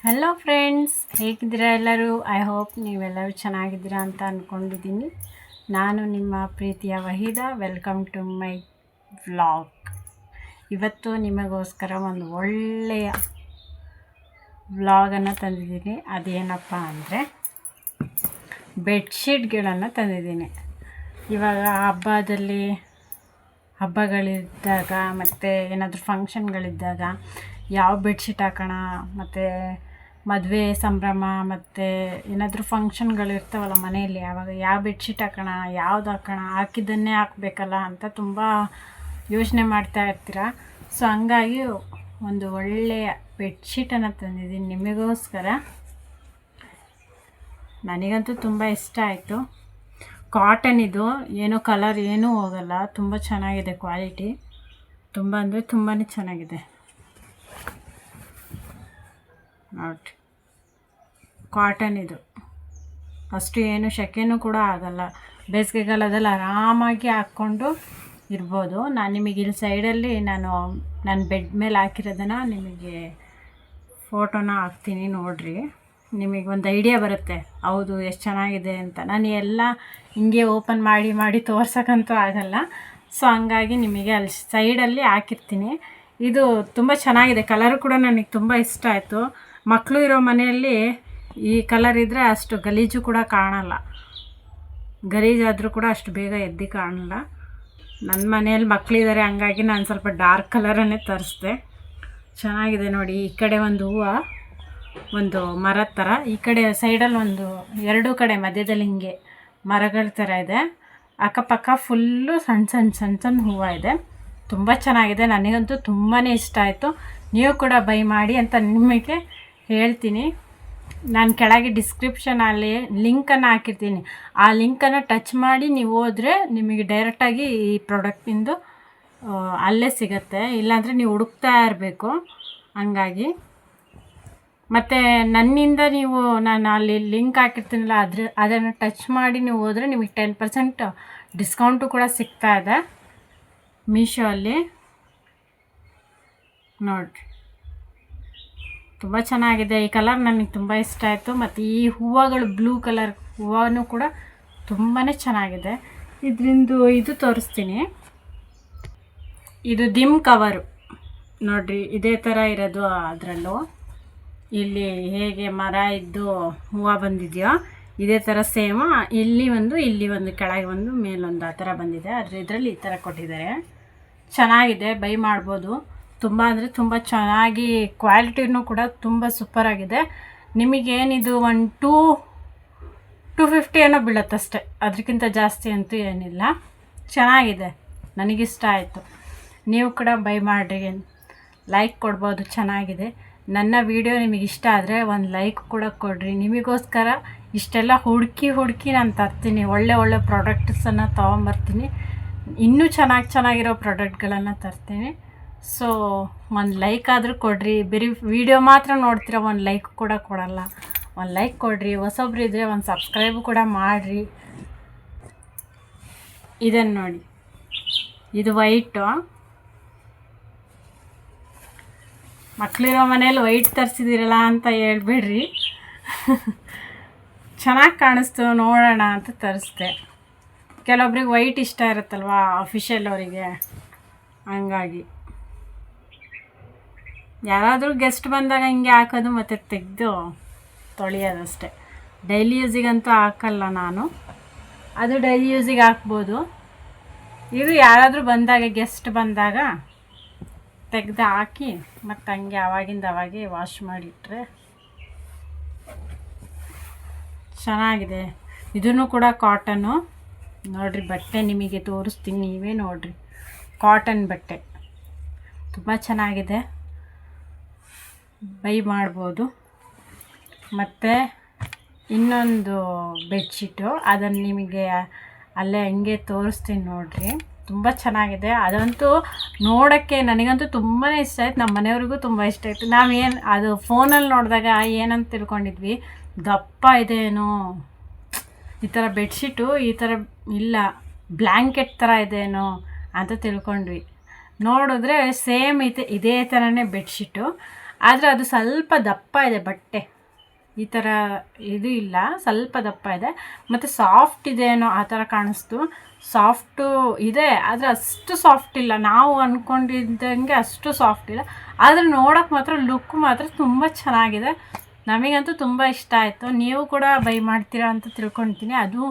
Hello friends, ಹೇಗಿದ್ದೀರಾ ಎಲ್ಲರೂ? I hope ನೀವೆಲ್ಲರೂ ಚೆನ್ನಾಗಿದ್ದೀರಾ ಅಂತ ಅಂದ್ಕೊಂಡಿದ್ದೀನಿ. ನಾನು ನಿಮ್ಮ ಪ್ರೀತಿಯ Waheeda. Welcome to my vlog. ಇವತ್ತು ನಿಮಗೋಸ್ಕರ ಒಂದು ಒಳ್ಳೆಯ ವ್ಲಾಗನ್ನು ತಂದಿದ್ದೀನಿ. ಅದೇನಪ್ಪ ಅಂದರೆ ಬೆಡ್ಶೀಟ್ಗಳನ್ನು ತಂದಿದ್ದೀನಿ. ಇವಾಗ ಹಬ್ಬಗಳಿದ್ದಾಗ ಮತ್ತು ಏನಾದರೂ ಫಂಕ್ಷನ್ಗಳಿದ್ದಾಗ ಯಾವ ಬೆಡ್ಶೀಟ್ ಹಾಕೋಣ, ಮತ್ತು ಮದುವೆ ಸಂಭ್ರಮ, ಮತ್ತು ಏನಾದರೂ ಫಂಕ್ಷನ್ಗಳಿರ್ತಾವಲ್ಲ ಮನೆಯಲ್ಲಿ, ಆವಾಗ ಯಾವ ಬೆಡ್ಶೀಟ್ ಹಾಕೋಣ, ಯಾವ್ದು ಹಾಕೋಣ, ಹಾಕಿದ್ದನ್ನೇ ಹಾಕಬೇಕಲ್ಲ ಅಂತ ತುಂಬ ಯೋಚನೆ ಮಾಡ್ತಾ ಇರ್ತೀರ. ಸೊ ಹಂಗಾಗಿ ಒಂದು ಒಳ್ಳೆಯ ಬೆಡ್ಶೀಟನ್ನು ತಂದಿದ್ದೀನಿ ನಿಮಗೋಸ್ಕರ. ನನಗಂತೂ ತುಂಬ ಇಷ್ಟ ಆಯಿತು. ಕಾಟನ್ ಇದು, ಏನೋ ಕಲರ್ ಏನೂ ಹೋಗಲ್ಲ, ತುಂಬ ಚೆನ್ನಾಗಿದೆ ಕ್ವಾಲಿಟಿ. ತುಂಬ ಅಂದರೆ ತುಂಬಾ ಚೆನ್ನಾಗಿದೆ ನೋಡಿ. ಕಾಟನ್ ಇದು, ಅಷ್ಟು ಏನು ಸೆಕೆನೂ ಕೂಡ ಆಗಲ್ಲ. ಬೇಸಿಗೆಗಾಲದಲ್ಲಿ ಆರಾಮಾಗಿ ಹಾಕ್ಕೊಂಡು ಇರ್ಬೋದು. ನಾನು ನಿಮಗೆ ಇಲ್ಲಿ ಸೈಡಲ್ಲಿ ನನ್ನ ಬೆಡ್ ಮೇಲೆ ಹಾಕಿರೋದನ್ನು ನಿಮಗೆ ಫೋಟೋನ ಹಾಕ್ತೀನಿ ನೋಡಿರಿ. ನಿಮಗೆ ಒಂದು ಐಡಿಯಾ ಬರುತ್ತೆ, ಹೌದು ಎಷ್ಟು ಚೆನ್ನಾಗಿದೆ ಅಂತ. ನಾನು ಎಲ್ಲ ಹಿಂಗೆ ಓಪನ್ ಮಾಡಿ ತೋರ್ಸೋಕ್ಕಂತೂ ಆಗಲ್ಲ. ಸೊ ಹಂಗಾಗಿ ನಿಮಗೆ ಅಲ್ಲಿ ಸೈಡಲ್ಲಿ ಹಾಕಿರ್ತೀನಿ. ಇದು ತುಂಬ ಚೆನ್ನಾಗಿದೆ, ಕಲರು ಕೂಡ ನನಗೆ ತುಂಬ ಇಷ್ಟ ಆಯಿತು. ಮಕ್ಕಳು ಇರೋ ಮನೆಯಲ್ಲಿ ಈ ಕಲರ್ ಇದ್ದರೆ ಅಷ್ಟು ಗಲೀಜು ಕೂಡ ಕಾಣಲ್ಲ. ಗಲೀಜಾದರೂ ಕೂಡ ಅಷ್ಟು ಬೇಗ ಎದ್ದು ಕಾಣಲ್ಲ. ನನ್ನ ಮನೆಯಲ್ಲಿ ಮಕ್ಕಳಿದ್ದಾರೆ, ಹಂಗಾಗಿ ನಾನು ಸ್ವಲ್ಪ ಡಾರ್ಕ್ ಕಲರನ್ನೇ ತರಿಸ್ದೆ. ಚೆನ್ನಾಗಿದೆ ನೋಡಿ. ಈ ಕಡೆ ಒಂದು ಹೂವು, ಒಂದು ಮರದ ಥರ, ಈ ಕಡೆ ಸೈಡಲ್ಲಿ ಒಂದು ಎರಡೂ ಕಡೆ ಮಧ್ಯದಲ್ಲಿ ಹಿಂಗೆ ಮರಗಳ ಥರ ಇದೆ. ಅಕ್ಕಪಕ್ಕ ಫುಲ್ಲು ಸಣ್ಣ ಹೂವು ಇದೆ. ತುಂಬ ಚೆನ್ನಾಗಿದೆ, ನನಗಂತೂ ತುಂಬಾ ಇಷ್ಟ ಆಯಿತು. ನೀವು ಕೂಡ ಬೈ ಮಾಡಿ ಅಂತ ನಿಮಗೆ ಹೇಳ್ತೀನಿ. ನಾನು ಕೆಳಗೆ ಡಿಸ್ಕ್ರಿಪ್ಷನಲ್ಲಿ ಲಿಂಕನ್ನು ಹಾಕಿರ್ತೀನಿ. ಆ ಲಿಂಕನ್ನು ಟಚ್ ಮಾಡಿ ನೀವು ಹೋದರೆ ನಿಮಗೆ ಡೈರೆಕ್ಟಾಗಿ ಈ ಪ್ರಾಡಕ್ಟಿಂದು ಅಲ್ಲೇ ಸಿಗುತ್ತೆ. ಇಲ್ಲಾಂದರೆ ನೀವು ಹುಡುಕ್ತಾ ಇರಬೇಕು. ಹಂಗಾಗಿ ಮತ್ತು ನನ್ನಿಂದ ನಾನು ಅಲ್ಲಿ ಲಿಂಕ್ ಹಾಕಿರ್ತೀನಲ್ಲ, ಅದನ್ನು ಟಚ್ ಮಾಡಿ ನೀವು ಹೋದರೆ ನಿಮಗೆ 10% ಡಿಸ್ಕೌಂಟು ಕೂಡ ಸಿಗ್ತಾ ಇದೆ ಮೀಶೋ ಅಲ್ಲಿ. ನೋಡಿರಿ, ತುಂಬ ಚೆನ್ನಾಗಿದೆ. ಈ ಕಲರ್ ನನಗೆ ತುಂಬ ಇಷ್ಟ ಆಯಿತು. ಮತ್ತು ಈ ಹೂವುಗಳು ಬ್ಲೂ ಕಲರ್ ಹೂವೂ ಕೂಡ ತುಂಬಾ ಚೆನ್ನಾಗಿದೆ. ಇದು ತೋರಿಸ್ತೀನಿ. ಇದು ದಿಮ್ ಕವರು ನೋಡಿರಿ, ಇದೇ ಥರ ಇರೋದು. ಅದರಲ್ಲೂ ಇಲ್ಲಿ ಹೇಗೆ ಮರ ಇದ್ದು ಹೂವು ಬಂದಿದೆಯೋ ಇದೇ ಥರ ಸೇಮ್. ಇಲ್ಲಿ ಒಂದು ಕೆಳಗೆ ಒಂದು ಮೇಲೊಂದು ಆ ಥರ ಬಂದಿದೆ. ಆದರೆ ಇದರಲ್ಲಿ ಈ ಥರ ಕೊಟ್ಟಿದ್ದಾರೆ. ಚೆನ್ನಾಗಿದೆ, ಬೈ ಮಾಡ್ಬೋದು. ತುಂಬ ಅಂದರೆ ತುಂಬ ಚೆನ್ನಾಗಿ, ಕ್ವಾಲಿಟಿನೂ ಕೂಡ ತುಂಬ ಸೂಪರಾಗಿದೆ. ನಿಮಗೇನಿದು ಒಂದು 250 ಏನೋ ಬೀಳುತ್ತಷ್ಟೆ, ಅದಕ್ಕಿಂತ ಜಾಸ್ತಿ ಅಂತೂ ಏನಿಲ್ಲ. ಚೆನ್ನಾಗಿದೆ, ನನಗಿಷ್ಟ ಆಯಿತು. ನೀವು ಕೂಡ ಬೈ ಮಾಡಿರಿ, ಲೈಕ್ ಕೊಡ್ಬೋದು. ಚೆನ್ನಾಗಿದೆ. ನನ್ನ ವಿಡಿಯೋ ನಿಮಗೆ ಇಷ್ಟ ಆದರೆ ಒಂದು ಲೈಕ್ ಕೂಡ ಕೊಡಿರಿ. ನಿಮಗೋಸ್ಕರ ಇಷ್ಟೆಲ್ಲ ಹುಡುಕಿ ನಾನು ತರ್ತೀನಿ. ಒಳ್ಳೆ ಪ್ರಾಡಕ್ಟ್ಸನ್ನು ತೊಗೊಂಬರ್ತೀನಿ. ಇನ್ನೂ ಚೆನ್ನಾಗಿರೋ ಪ್ರಾಡಕ್ಟ್ಗಳನ್ನು ತರ್ತೀನಿ. ಸೊ ಒಂದು ಲೈಕ್ ಆದರೂ ಕೊಡಿರಿ. ಬರೀ ವಿಡಿಯೋ ಮಾತ್ರ ನೋಡ್ತೀರ, ಒಂದು ಲೈಕ್ ಕೂಡ ಕೊಡಲ್ಲ. ಒಂದು ಲೈಕ್ ಕೊಡಿರಿ. ಹೊಸೊಬ್ರು ಇದ್ದರೆ ಒಂದು ಸಬ್ಸ್ಕ್ರೈಬ್ ಕೂಡ ಮಾಡಿರಿ. ಇದನ್ನು ನೋಡಿ, ಇದು ವೈಟು. ಮಕ್ಕಳಿರೋ ಮನೇಲಿ ವೈಟ್ ತರಿಸಿದಿರಲ್ಲ ಅಂತ ಹೇಳ್ಬೇಡ್ರಿ. ಚೆನ್ನಾಗಿ ಕಾಣಿಸ್ತು, ನೋಡೋಣ ಅಂತ ತರಿಸ್ದೆ. ಕೆಲವೊಬ್ರಿಗೆ ವೈಟ್ ಇಷ್ಟ ಇರುತ್ತಲ್ವ, ಅಫಿಷಿಯಲ್ ಅವರಿಗೆ, ಹಂಗಾಗಿ ಯಾರಾದರೂ ಗೆಸ್ಟ್ ಬಂದಾಗ ಹಿಂಗೆ ಹಾಕೋದು ಮತ್ತು ತೆಗೆದು ತೊಳೆಯೋದಷ್ಟೆ. ಡೈಲಿ ಯೂಸಿಗಂತೂ ಹಾಕಲ್ಲ ನಾನು. ಅದು ಡೈಲಿ ಯೂಸಿಗೆ ಹಾಕ್ಬೋದು. ಇದು ಯಾರಾದರೂ ಬಂದಾಗ, ಗೆಸ್ಟ್ ಬಂದಾಗ ತೆಗೆದು ಹಾಕಿ ಮತ್ತು ಹಂಗೆ ಅವಾಗಿಂದವಾಗೆ ವಾಶ್ ಮಾಡಿಟ್ರೆ ಚೆನ್ನಾಗಿದೆ. ಇದೂ ಕೂಡ ಕಾಟನ್ನು ನೋಡಿರಿ. ಬಟ್ಟೆ ನಿಮಗೆ ತೋರಿಸ್ತೀನಿ, ನೀವೇ ನೋಡಿರಿ. ಕಾಟನ್ ಬಟ್ಟೆ ತುಂಬ ಚೆನ್ನಾಗಿದೆ, ಬೈ ಮಾಡ್ಬೋದು. ಮತ್ತು ಇನ್ನೊಂದು ಬೆಡ್ಶೀಟು, ಅದನ್ನು ನಿಮಗೆ ಅಲ್ಲೇ ಹಂಗೆ ತೋರಿಸ್ತೀನಿ ನೋಡಿರಿ. ತುಂಬ ಚೆನ್ನಾಗಿದೆ. ಅದಂತೂ ನೋಡೋಕ್ಕೆ ನನಗಂತೂ ತುಂಬಾ ಇಷ್ಟ ಆಯ್ತು. ನಮ್ಮ ಮನೆಯವ್ರಿಗೂ ತುಂಬ ಇಷ್ಟ ಆಯಿತು. ಅದು ಫೋನಲ್ಲಿ ನೋಡಿದಾಗ ಏನಂತ ತಿಳ್ಕೊಂಡಿದ್ವಿ, ದಪ್ಪ ಇದೆ ಏನೋ, ಈ ಥರ ಬೆಡ್ಶೀಟು ಈ ಥರ ಇಲ್ಲ, ಬ್ಲ್ಯಾಂಕೆಟ್ ಥರ ಇದೇನೋ ಅಂತ ತಿಳ್ಕೊಂಡ್ವಿ. ನೋಡಿದ್ರೆ ಸೇಮ್ ಇದೇ ಥರನೇ ಬೆಡ್ಶೀಟು. ಆದರೆ ಅದು ಸ್ವಲ್ಪ ದಪ್ಪ ಇದೆ ಬಟ್ಟೆ, ಈ ಥರ ಇದು ಇಲ್ಲ, ಸ್ವಲ್ಪ ದಪ್ಪ ಇದೆ. ಮತ್ತು ಸಾಫ್ಟ್ ಇದೆ ಏನೋ ಆ ಥರ ಕಾಣಿಸ್ತು. ಸಾಫ್ಟು ಇದೆ ಆದರೆ ಅಷ್ಟು ಸಾಫ್ಟ್ ಇಲ್ಲ, ನಾವು ಅಂದ್ಕೊಂಡಿದ್ದಂಗೆ ಅಷ್ಟು ಸಾಫ್ಟ್ ಇಲ್ಲ. ಆದರೆ ನೋಡೋಕ್ಕೆ ಮಾತ್ರ ಲುಕ್ ಮಾತ್ರ ತುಂಬ ಚೆನ್ನಾಗಿದೆ. ನಮಗಂತೂ ತುಂಬ ಇಷ್ಟ ಆಯಿತು. ನೀವು ಕೂಡ ಬೈ ಮಾಡ್ತೀರಾ ಅಂತ ತಿಳ್ಕೊಳ್ತೀನಿ. ಅದು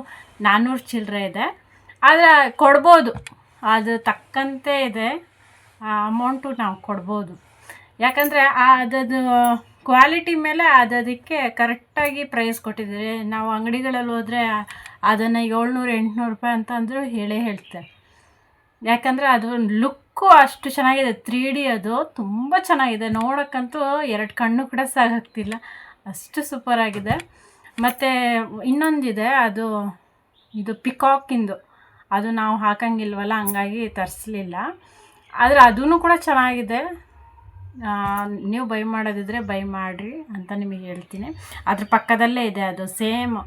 400 ಚಿಲ್ಲರೆ ಇದೆ, ಆದರೆ ಕೊಡ್ಬೋದು, ಅದು ತಕ್ಕಂತೆ ಇದೆ ಅಮೌಂಟು ನಾವು ಕೊಡ್ಬೋದು. ಯಾಕಂದರೆ ಅದದು ಕ್ವಾಲಿಟಿ ಮೇಲೆ ಅದಕ್ಕೆ ಕರೆಕ್ಟಾಗಿ ಪ್ರೈಸ್ ಕೊಟ್ಟಿದ್ದಾರೆ. ನಾವು ಅಂಗಡಿಗಳಲ್ಲಿ ಹೋದರೆ ಅದನ್ನು 700-800 ರೂಪಾಯಿ ಅಂತ ಅಂದರೂ ಹೇಳ್ತಾರೆ. ಯಾಕಂದರೆ ಅದು ಲುಕ್ಕು ಅಷ್ಟು ಚೆನ್ನಾಗಿದೆ, 3D ಅದು ತುಂಬ ಚೆನ್ನಾಗಿದೆ. ನೋಡೋಕ್ಕಂತೂ 2 ಕಣ್ಣು ಕೂಡ ಸಾಕಾಗ್ತಿಲ್ಲ, ಅಷ್ಟು ಸೂಪರಾಗಿದೆ. ಮತ್ತು ಇನ್ನೊಂದಿದೆ, ಇದು ಪಿಕಾಕಿಂದು, ಅದು ನಾವು ಹಾಕಂಗಿಲ್ವಲ್ಲ, ಹಂಗಾಗಿ ತರಿಸ್ಲಿಲ್ಲ. ಆದರೆ ಅದೂ ಕೂಡ ಚೆನ್ನಾಗಿದೆ. ನೀವು ಬೈ ಮಾಡೋದಿದ್ರೆ ಬೈ ಮಾಡಿರಿ ಅಂತ ನಿಮಗೆ ಹೇಳ್ತೀನಿ. ಅದ್ರ ಪಕ್ಕದಲ್ಲೇ ಇದೆ ಅದು ಸೇಮ್,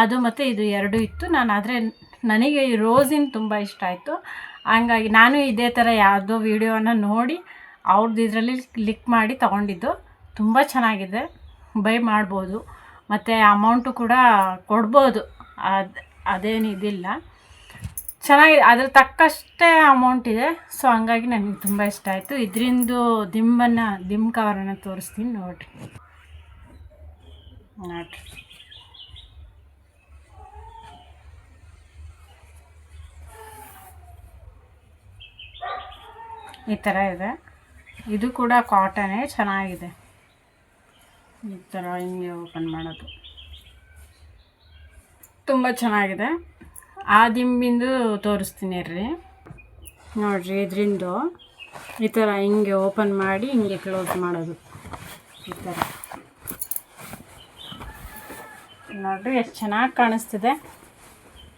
ಅದು ಮತ್ತು ಇದು 2 ಇತ್ತು. ನನಗೆ ಈ ರೋಸಿನ ತುಂಬ ಇಷ್ಟ ಆಯಿತು. ಹಂಗಾಗಿ ನಾನು ಇದೇ ಥರ ಯಾವುದೋ ವೀಡಿಯೋನ ನೋಡಿ ಅವ್ರದ್ದು ಇದರಲ್ಲಿ ಕ್ಲಿಕ್ ಮಾಡಿ ತೊಗೊಂಡಿದ್ದು. ತುಂಬ ಚೆನ್ನಾಗಿದೆ, ಬೈ ಮಾಡ್ಬೋದು. ಮತ್ತು ಅಮೌಂಟು ಕೂಡ ಕೊಡ್ಬೋದು, ಅದೇನು ಇದಿಲ್ಲ, ಚೆನ್ನಾಗಿದೆ. ಅದ್ರ ತಕ್ಕಷ್ಟೇ ಅಮೌಂಟ್ ಇದೆ. ಸೊ ಹಂಗಾಗಿ ನನಗೆ ತುಂಬ ಇಷ್ಟ ಆಯಿತು. ಇದರಿಂದು ದಿಂಬ್ ಕವರನ್ನು ತೋರಿಸ್ತೀನಿ ನೋಡಿರಿ. ಈ ಥರ ಇದೆ. ಇದು ಕೂಡ ಕಾಟನೇ, ಚೆನ್ನಾಗಿದೆ. ಈ ಥರ ಹಿಂಗೆ ಓಪನ್ ಮಾಡೋದು ತುಂಬ ಚೆನ್ನಾಗಿದೆ. ಆ ದಿಂಬಿಂದು ತೋರಿಸ್ತೀನಿ ರೀ, ನೋಡಿರಿ. ಇದರಿಂದ ಈ ಥರ ಹಿಂಗೆ ಓಪನ್ ಮಾಡಿ ಹಿಂಗೆ ಕ್ಲೋಸ್ ಮಾಡೋದು, ಈ ಥರ ನೋಡಿರಿ ಎಷ್ಟು ಚೆನ್ನಾಗಿ ಕಾಣಿಸ್ತಿದೆ.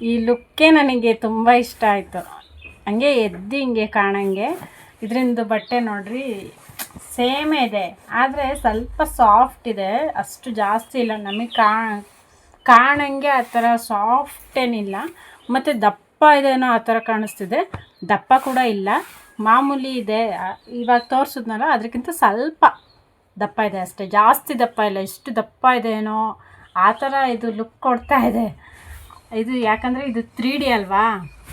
ಈ ಲುಕ್ಕೇ ನನಗೆ ತುಂಬ ಇಷ್ಟ ಆಯಿತು. ಹಂಗೆ ಎದ್ದು ಹಿಂಗೆ ಕಾಣಂಗೆ. ಇದರಿಂದ ಬಟ್ಟೆ ನೋಡಿರಿ ಸೇಮ್ ಇದೆ, ಆದರೆ ಸ್ವಲ್ಪ ಸಾಫ್ಟ್ ಇದೆ, ಅಷ್ಟು ಜಾಸ್ತಿ ಇಲ್ಲ. ನಮಗೆ ಕಾಣಂಗೆ ಆ ಥರ ಸಾಫ್ಟ್ ಏನಿಲ್ಲ. ಮತ್ತು ದಪ್ಪ ಇದೆನೋ ಆ ಥರ ಕಾಣಿಸ್ತಿದೆ, ದಪ್ಪ ಕೂಡ ಇಲ್ಲ, ಮಾಮೂಲಿ ಇದೆ. ಇವಾಗ ತೋರಿಸಿದ್ನಲ್ಲ ಅದಕ್ಕಿಂತ ಸ್ವಲ್ಪ ದಪ್ಪ ಇದೆ ಅಷ್ಟೇ, ಜಾಸ್ತಿ ದಪ್ಪ ಇಲ್ಲ. ಎಷ್ಟು ದಪ್ಪ ಇದೆ ಏನೋ ಆ ಥರ ಇದು ಲುಕ್ ಕೊಡ್ತಾ ಇದೆ. ಇದು ಯಾಕಂದರೆ ಇದು 3D ಅಲ್ವಾ,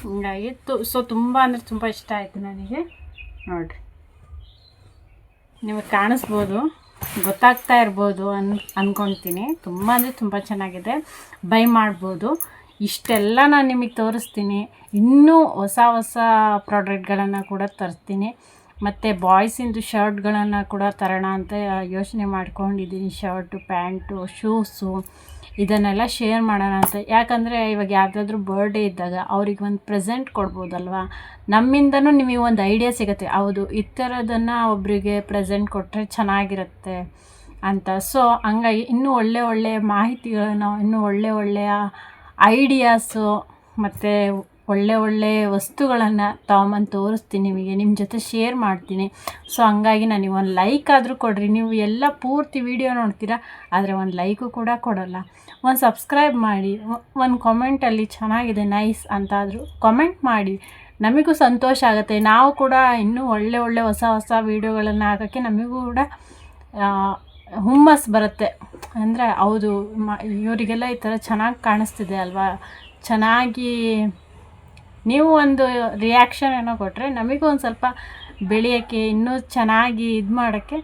ಹಂಗಾಗಿ ಸೊ ತುಂಬ ಅಂದರೆ ತುಂಬ ಇಷ್ಟ ಆಯಿತು ನನಗೆ. ನೋಡಿರಿ, ನಿಮಗೆ ಕಾಣಿಸ್ಬೋದು, ಗೊತ್ತಾಗ್ತಾ ಇರ್ಬೋದು ಅಂದ್ಕೊಳ್ತೀನಿ. ತುಂಬ ಅಂದರೆ ತುಂಬ ಚೆನ್ನಾಗಿದೆ, ಬೈ ಮಾಡ್ಬೋದು. ಇಷ್ಟೆಲ್ಲ ನಾನು ನಿಮಗೆ ತೋರಿಸ್ತೀನಿ. ಇನ್ನೂ ಹೊಸ ಪ್ರಾಡಕ್ಟ್ಗಳನ್ನು ಕೂಡ ತರ್ತೀನಿ. ಮತ್ತು ಬಾಯ್ಸಿಂದು ಶರ್ಟ್ಗಳನ್ನು ಕೂಡ ತರೋಣ ಅಂತ ಯೋಚನೆ ಮಾಡ್ಕೊಂಡಿದ್ದೀನಿ. ಶರ್ಟು, ಪ್ಯಾಂಟು, ಶೂಸು ಇದನ್ನೆಲ್ಲ ಶೇರ್ ಮಾಡೋಣ ಅಂತ. ಯಾಕಂದರೆ ಇವಾಗ ಯಾವುದಾದ್ರೂ ಬರ್ಡೇ ಇದ್ದಾಗ ಅವ್ರಿಗೆ ಒಂದು ಪ್ರೆಸೆಂಟ್ ಕೊಡ್ಬೋದಲ್ವ, ನಮ್ಮಿಂದನೂ ನಿಮಗೆ ಒಂದು ಐಡಿಯಾ ಸಿಗುತ್ತೆ. ಹೌದು, ಈ ಥರದನ್ನು ಒಬ್ಬರಿಗೆ ಪ್ರೆಸೆಂಟ್ ಕೊಟ್ಟರೆ ಚೆನ್ನಾಗಿರುತ್ತೆ ಅಂತ. ಸೊ ಹಂಗಾಗಿ ಇನ್ನೂ ಒಳ್ಳೆಯ ಮಾಹಿತಿಗಳನ್ನು, ಇನ್ನೂ ಒಳ್ಳೆಯ ಐಡಿಯಾಸು ಮತ್ತು ಒಳ್ಳೆಯ ವಸ್ತುಗಳನ್ನು ತೊಗೊಂಬಂದು ತೋರಿಸ್ತೀನಿ ನಿಮಗೆ, ನಿಮ್ಮ ಜೊತೆ ಶೇರ್ ಮಾಡ್ತೀನಿ. ಸೊ ಹಂಗಾಗಿ ನನಗೆ ಒಂದು ಲೈಕ್ ಆದರೂ ಕೊಡಿರಿ. ನೀವು ಎಲ್ಲ ಪೂರ್ತಿ ವಿಡಿಯೋ ನೋಡ್ತೀರಾ, ಆದರೆ ಒಂದು ಲೈಕು ಕೂಡ ಕೊಡೋಲ್ಲ. ಒಂದು ಸಬ್ಸ್ಕ್ರೈಬ್ ಮಾಡಿ, ಒಂದು ಕಾಮೆಂಟಲ್ಲಿ ಚೆನ್ನಾಗಿದೆ, ನೈಸ್ ಅಂತಾದರೂ ಕಾಮೆಂಟ್ ಮಾಡಿ, ನಮಗೂ ಸಂತೋಷ ಆಗುತ್ತೆ. ನಾವು ಕೂಡ ಇನ್ನೂ ಒಳ್ಳೆ ಹೊಸ ವೀಡಿಯೋಗಳನ್ನು ಹಾಕೋಕ್ಕೆ ನಮಗೂ ಕೂಡ ಹುಮ್ಮಸ್ಸು ಬರುತ್ತೆ. ಅಂದರೆ ಹೌದು, ಇವರಿಗೆಲ್ಲ ಈ ಥರ ಚೆನ್ನಾಗಿ ಕಾಣಿಸ್ತಿದೆ ಅಲ್ವಾ, ಚೆನ್ನಾಗಿ ನೀವು ಒಂದು ರಿಯಾಕ್ಷನ್ ಏನೋ ಕೊಟ್ಟರೆ ನಮಗೂ ಒಂದು ಸ್ವಲ್ಪ ಬೆಳೆಯೋಕ್ಕೆ, ಇನ್ನೂ ಚೆನ್ನಾಗಿ ಇದು ಮಾಡೋಕ್ಕೆ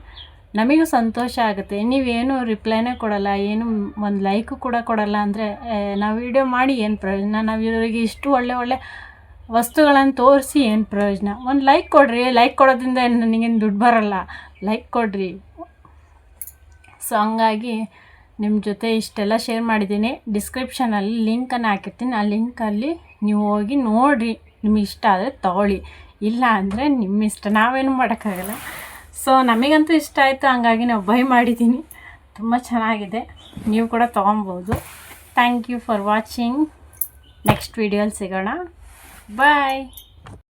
ನಮಗೂ ಸಂತೋಷ ಆಗುತ್ತೆ. ನೀವೇನು ರಿಪ್ಲೈನೇ ಕೊಡೋಲ್ಲ, ಏನು ಒಂದು ಲೈಕು ಕೂಡ ಕೊಡೋಲ್ಲ ಅಂದರೆ ನಾವು ವೀಡಿಯೋ ಮಾಡಿ ಏನು ಪ್ರಯೋಜನ? ನಾವು ಇವರಿಗೆ ಇಷ್ಟು ಒಳ್ಳೆ ವಸ್ತುಗಳನ್ನು ತೋರಿಸಿ ಏನು ಪ್ರಯೋಜನ? ಒಂದು ಲೈಕ್ ಕೊಡಿರಿ. ಲೈಕ್ ಕೊಡೋದ್ರಿಂದ ನನಗೇನು ದುಡ್ಡು ಬರೋಲ್ಲ, ಲೈಕ್ ಕೊಡಿರಿ. ಸೊ ಹಂಗಾಗಿ ನಿಮ್ಮ ಜೊತೆ ಇಷ್ಟೆಲ್ಲ ಶೇರ್ ಮಾಡಿದ್ದೀನಿ. ಡಿಸ್ಕ್ರಿಪ್ಷನಲ್ಲಿ ಲಿಂಕನ್ನು ಹಾಕಿರ್ತೀನಿ, ಆ ಲಿಂಕಲ್ಲಿ ನೀವು ಹೋಗಿ ನೋಡಿರಿ. ನಿಮಗೆ ಇಷ್ಟ ಆದರೆ ತೊಗೊಳ್ಳಿ, ಇಲ್ಲ ಅಂದರೆ ನಿಮ್ಮ ಇಷ್ಟ, ನಾವೇನು ಮಾಡೋಕ್ಕಾಗಲ್ಲ. ಸೊ ನಮಗಂತೂ ಇಷ್ಟ ಆಯಿತು, ಹಂಗಾಗಿ ನಾವು ಬೈ ಮಾಡಿದ್ದೀನಿ. ತುಂಬ ಚೆನ್ನಾಗಿದೆ, ನೀವು ಕೂಡ ತೊಗೊಬೋದು. Thank you for watching. Next ವೀಡಿಯೋಲಿ ಸಿಗೋಣ. ಬಾಯ್.